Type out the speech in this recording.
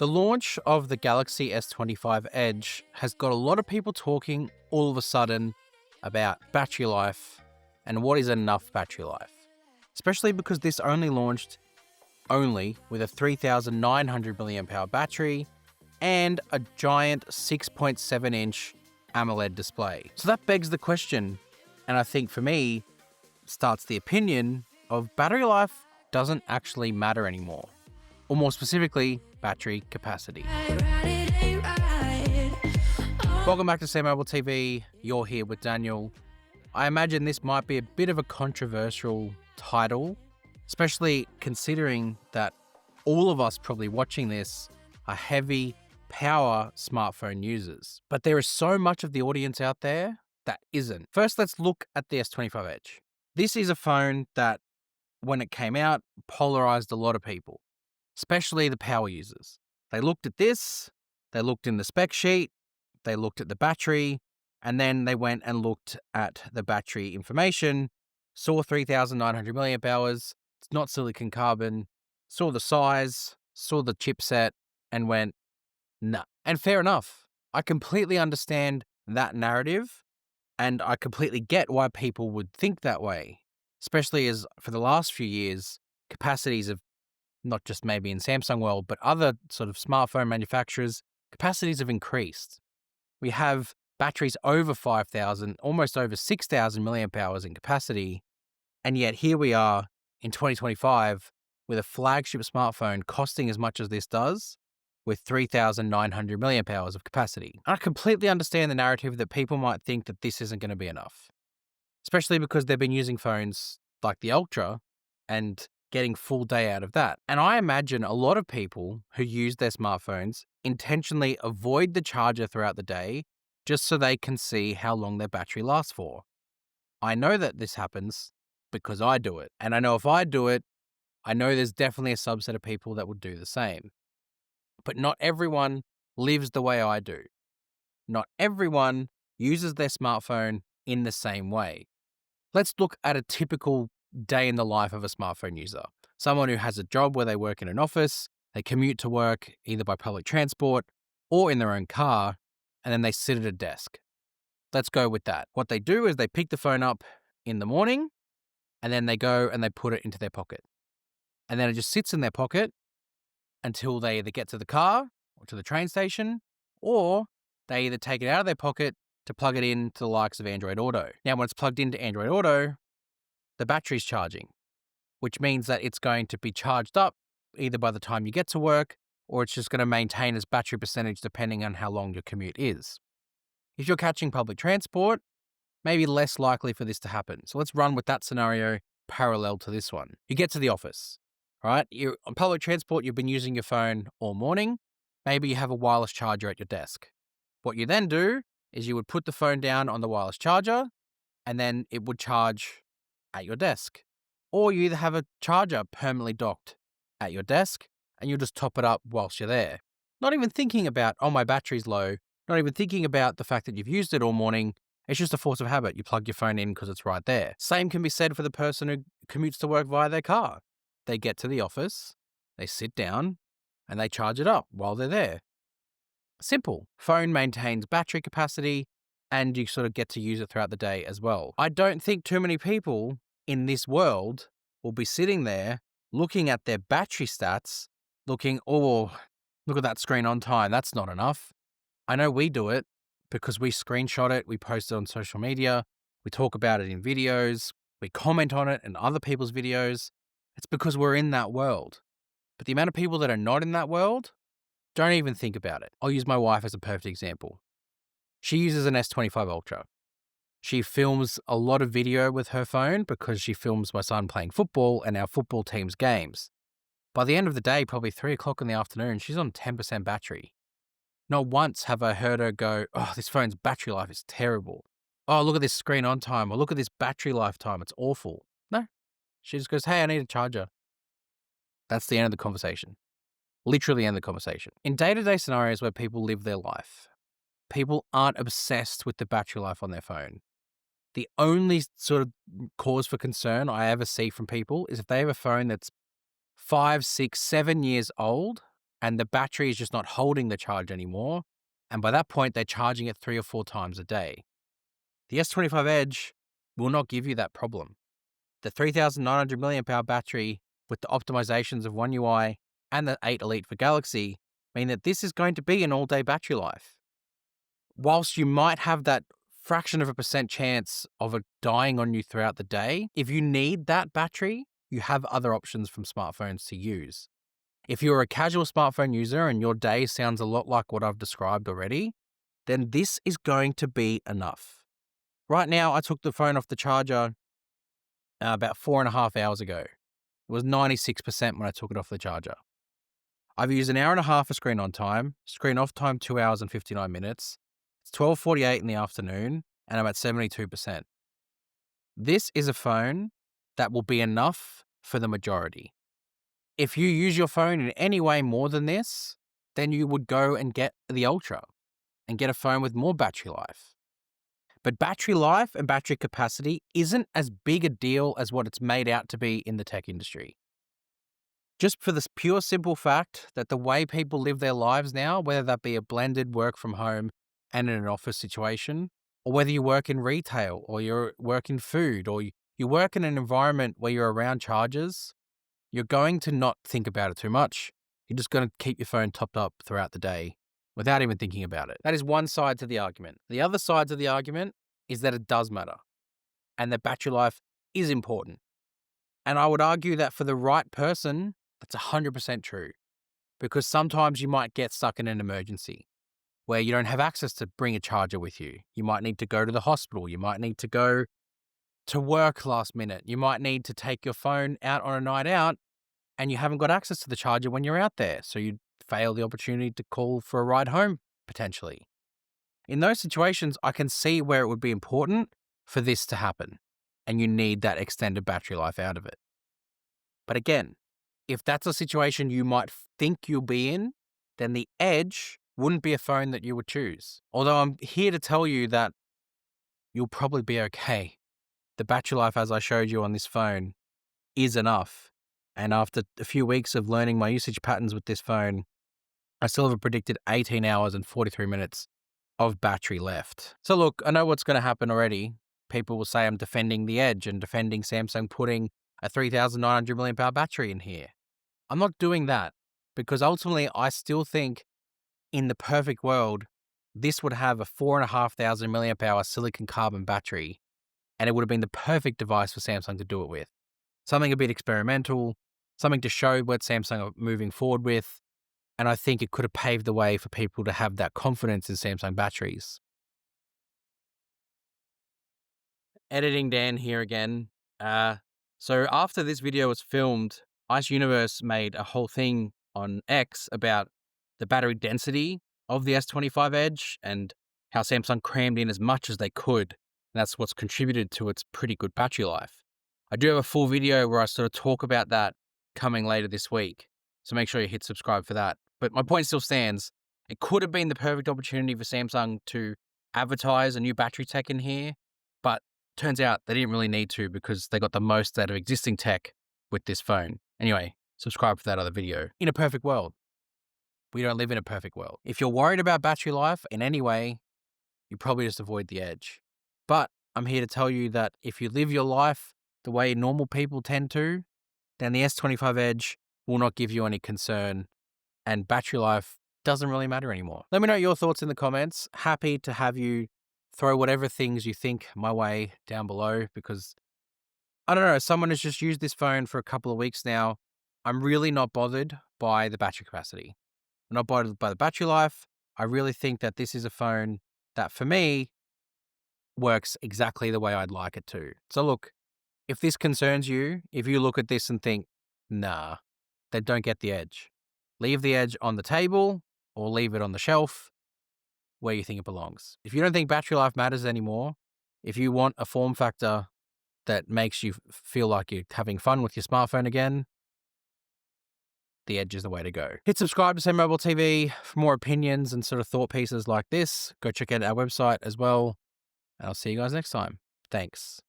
The launch of the Galaxy S25 Edge has got a lot of people talking all of a sudden about battery life and what is enough battery life, especially because this only launched with a 3,900 milliamp hour battery and a giant 6.7 inch AMOLED display. So that begs the question, and I think for me, starts the opinion of battery life doesn't actually matter anymore. Or more specifically, battery capacity. Welcome back to SamMobile TV. You're here with Daniel. I imagine this might be a bit of a controversial title, especially considering that all of us probably watching this are heavy power smartphone users. But there is so much of the audience out there that isn't. First, let's look at the S25 Edge. This is a phone that, when it came out, polarized a lot of people, especially the power users. They looked at this, they looked in the spec sheet, they looked at the battery, and then they went and looked at the battery information, saw 3,900 milliamp hours, it's not silicon carbon, saw the size, saw the chipset, and went, nah. And fair enough. I completely understand that narrative, and I completely get why people would think that way, especially as for the last few years, capacities have, not just maybe in Samsung world, but other sort of smartphone manufacturers, capacities have increased. We have batteries over 5,000, almost over 6,000 milliamp hours in capacity. And yet here we are in 2025 with a flagship smartphone costing as much as this does with 3,900 milliamp hours of capacity. I completely understand the narrative that people might think that this isn't going to be enough, especially because they've been using phones like the Ultra and getting full day out of that. And I imagine a lot of people who use their smartphones intentionally avoid the charger throughout the day just so they can see how long their battery lasts for. I know that this happens because I do it. And I know if I do it, I know there's definitely a subset of people that would do the same. But not everyone lives the way I do. Not everyone uses their smartphone in the same way. Let's look at a typical day in the life of a smartphone user. Someone who has a job where they work in an office, they commute to work either by public transport or in their own car, and then they sit at a desk. Let's go with that. What they do is they pick the phone up in the morning, and then they go and they put it into their pocket. And then it just sits in their pocket until they either get to the car or to the train station, or they either take it out of their pocket to plug it in to the likes of Android Auto. Now, when it's plugged into Android Auto, the battery's charging, which means that it's going to be charged up either by the time you get to work, or it's just going to maintain its battery percentage depending on how long your commute is. If you're catching public transport, maybe less likely for this to happen. So let's run with that scenario parallel to this one. You get to the office, right? You're on public transport, you've been using your phone all morning. Maybe you have a wireless charger at your desk. What you then do is you would put the phone down on the wireless charger, and then it would charge at your desk. Or you either have a charger permanently docked at your desk, and you'll just top it up whilst you're there. Not even thinking about, oh, my battery's low. Not even thinking about the fact that you've used it all morning. It's just a force of habit. You plug your phone in because it's right there. Same can be said for the person who commutes to work via their car. They get to the office, they sit down, and they charge it up while they're there. Simple. Phone maintains battery capacity, and you sort of get to use it throughout the day as well. I don't think too many people in this world will be sitting there looking at their battery stats, looking, oh, look at that screen on time. That's not enough. I know we do it because we screenshot it, we post it on social media, we talk about it in videos, we comment on it in other people's videos. It's because we're in that world. But the amount of people that are not in that world don't even think about it. I'll use my wife as a perfect example. She uses an S25 Ultra. She films a lot of video with her phone because she films my son playing football and our football team's games. By the end of the day, probably 3 o'clock in the afternoon, she's on 10% battery. Not once have I heard her go, oh, this phone's battery life is terrible. Oh, look at this screen on time, or look at this battery lifetime, it's awful. No, she just goes, hey, I need a charger. That's the end of the conversation. Literally end the conversation. In day-to-day scenarios where people live their life, people aren't obsessed with the battery life on their phone. The only sort of cause for concern I ever see from people is if they have a phone that's 5, 6, 7 years old and the battery is just not holding the charge anymore. And by that point, they're charging it 3 or 4 times a day. The S25 Edge will not give you that problem. The 3,900 milliamp hour battery with the optimizations of One UI and the 8 Elite for Galaxy mean that this is going to be an all-day battery life. Whilst you might have that fraction of a percent chance of it dying on you throughout the day, if you need that battery, you have other options from smartphones to use. If you're a casual smartphone user and your day sounds a lot like what I've described already, then this is going to be enough. Right now, I took the phone off the charger about 4.5 hours ago. It was 96% when I took it off the charger. I've used an hour and a half of screen on time, screen off time 2 hours and 59 minutes. It's 12:48 in the afternoon, and I'm at 72%. This is a phone that will be enough for the majority. If you use your phone in any way more than this, then you would go and get the Ultra and get a phone with more battery life. But battery life and battery capacity isn't as big a deal as what it's made out to be in the tech industry. Just for this pure simple fact that the way people live their lives now, whether that be a blended work from home and in an office situation, or whether you work in retail or you work in food or you work in an environment where you're around chargers, you're going to not think about it too much. You're just going to keep your phone topped up throughout the day without even thinking about it. That is one side to the argument. The other side to the argument is that it does matter and that battery life is important. And I would argue that for the right person, that's 100% true, because sometimes you might get stuck in an emergency where you don't have access to bring a charger with you. You might need to go to the hospital. You might need to go to work last minute. You might need to take your phone out on a night out and you haven't got access to the charger when you're out there. So you fail the opportunity to call for a ride home, potentially. In those situations, I can see where it would be important for this to happen and you need that extended battery life out of it. But again, if that's a situation you might think you'll be in, then the Edge wouldn't be a phone that you would choose. Although I'm here to tell you that you'll probably be okay. The battery life, as I showed you on this phone, is enough. And after a few weeks of learning my usage patterns with this phone, I still have a predicted 18 hours and 43 minutes of battery left. So look, I know what's going to happen already. People will say I'm defending the Edge and defending Samsung putting a 3,900 milliamp hour battery in here. I'm not doing that because ultimately I still think in the perfect world, this would have a 4,500 milliamp hour silicon carbon battery and it would have been the perfect device for Samsung to do it with. Something a bit experimental, something to show what Samsung are moving forward with. And I think it could have paved the way for people to have that confidence in Samsung batteries. Editing Dan here again. So after this video was filmed, Ice Universe made a whole thing on X about the battery density of the S25 Edge and how Samsung crammed in as much as they could. And that's what's contributed to its pretty good battery life. I do have a full video where I sort of talk about that coming later this week. So make sure you hit subscribe for that. But my point still stands. It could have been the perfect opportunity for Samsung to advertise a new battery tech in here, but turns out they didn't really need to because they got the most out of existing tech with this phone. Anyway, subscribe for that other video. In a perfect world. We don't live in a perfect world. If you're worried about battery life in any way, you probably just avoid the Edge. But I'm here to tell you that if you live your life the way normal people tend to, then the S25 Edge will not give you any concern and battery life doesn't really matter anymore. Let me know your thoughts in the comments. Happy to have you throw whatever things you think my way down below because, I don't know, someone has just used this phone for a couple of weeks now. I'm really not bothered by the battery capacity. I'm not bothered by the battery life. I really think that this is a phone that, for me, works exactly the way I'd like it to. So look, if this concerns you, if you look at this and think, nah, then don't get the Edge. Leave the Edge on the table or leave it on the shelf where you think it belongs. If you don't think battery life matters anymore, if you want a form factor that makes you feel like you're having fun with your smartphone again, the Edge is the way to go. Hit subscribe to SamMobile TV for more opinions and sort of thought pieces like this. Go check out our website as well. And I'll see you guys next time. Thanks.